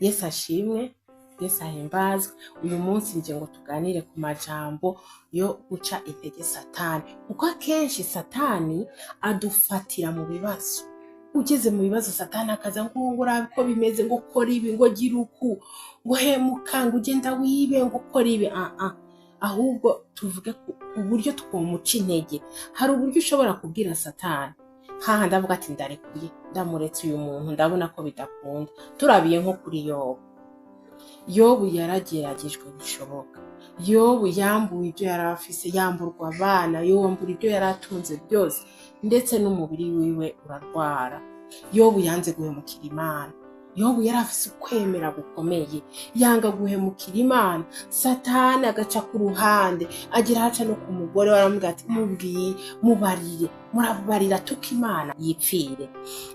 Yesu ashimwe, Yesu ahimbazwe. Uyu munsi nje ngo tuganire ku majambo yo guca intege Satani. Kuko akenshi Satani adufatira mu bibazo. Ugeze mu bibazo Satani akaza ngo urabe ko bimeze, ngo kora ibi, ngo gira uku, ngo hemuka, ngo ugenda wibe, ngo kora ibi. Ahubwo tuvuge ku buryo twomuca intege. Hari uburyo ushobora kubwira Satani, haha ndavuga ati ndarekuye, ndamuretse uyu muntu, ndabona ko bidakunda. Turabiye nko kuri Yobu yarageragejwe bishoboka. Yobu yambuwe ibyo yari afise, yamburwa abana, yambura ibyo yari atunze byose, ndetse n'umubiri wiwe urarwara. Yobu yanze guhemukira Imana. Yobu yari afise ukwemera gukomeye, yanga guhemukira Imana. Satani agaca ku ruhande, agira haca no ku mugore, baramubwira ati mubarire, murabarira tuka Imana yipfire.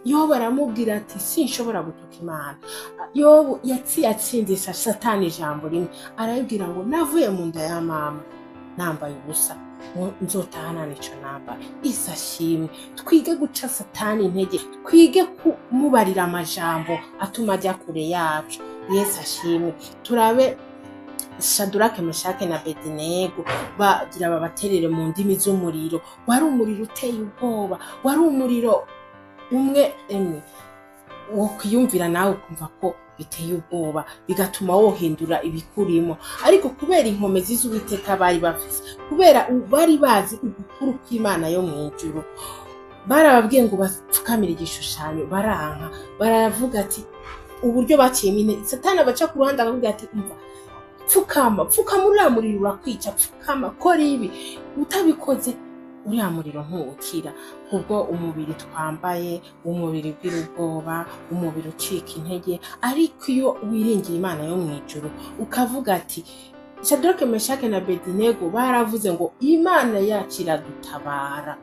Yobu aramubwira ati sinshobora gutuka Imana. Yobu yatsindisha Satani ijambo rimwe, arabwira ngo navuye mu nda ya mama nambaye ubusa, nzotahana nico namba. Yesu ashimwe. Twige guca Satani intege, twige kumubarira amajambo atuma ajya kure yacu. Yesu ashimwe. Turabe Shadrake, Meshake na Abedinego bagira babaterere mu ndimi z'umuriro. Wari umuriro uteye ubwoba, wari umuriro umwe wo kwiyumvira nawe ukumva ko biteye ubwoba, bigatuma wohindura ibikurimo. Ariko kubera inkomezi z'Uwiteka bari bafise, kubera bari bazi ugukuru kw'Imana yo mw'ijuru, barababwiye ngo bapfukamire igishushanyo, baranka. Baravuga ati uburyo baciyemo intege. Satani abaca ku ruhande akavuga ati umva, pfukama uriya muriro urakwica, pfukama kora ibi, utabikoze uriya muriro ntuwukira. Kubwo umubiri twambaye, umubiri ugira ubwoba, umubiri ucika intege. Ariko iyo wiringiye Imana yo mw'ijuru ukavuga ati, Shadrake, Meshake na Abedinego baravuze ngo Imana yacu iradutabara,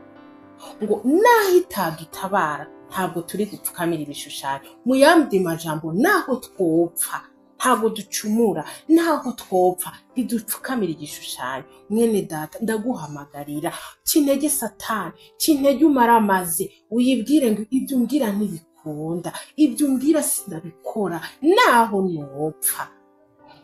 ngo naho itadutabara ntabwo turi gupfukamira ibishushanyo. Mu yandi majambo, naho twopfa ntabwo ducumura, naho twopfa ntidupfukamira igishushanyo. Mwene data, ndaguhamagarira, cinege Satani, cinege umara amaze, uyibwire ngo ibyo umbwira ntibikunda, ibyo umbwira sinabikora, naho nopfa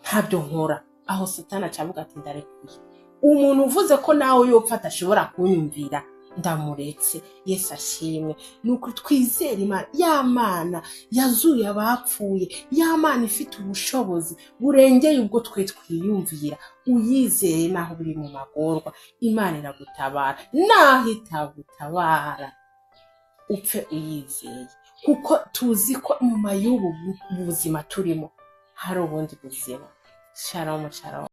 ntabyo nkora. Aho Satani acavuga ati ndarekuye. Umuntu uvuze ko nawe yopfa atashobora kunyumvira, ndamuretse. Yesu ashimwe. Nuko twizere Imana, ya Mana yazuye abapfuye, ya Mana ifite ubushobozi burengeye ubwo twe twiyumvira. Uyizeye naho buri mu magorwa, Imana iragutabara. Naho itagutabara upfe uyizeye, kuko tuzi ko nyuma y'ubu buzima turimo hari ubundi buzima. Shalom, shalom.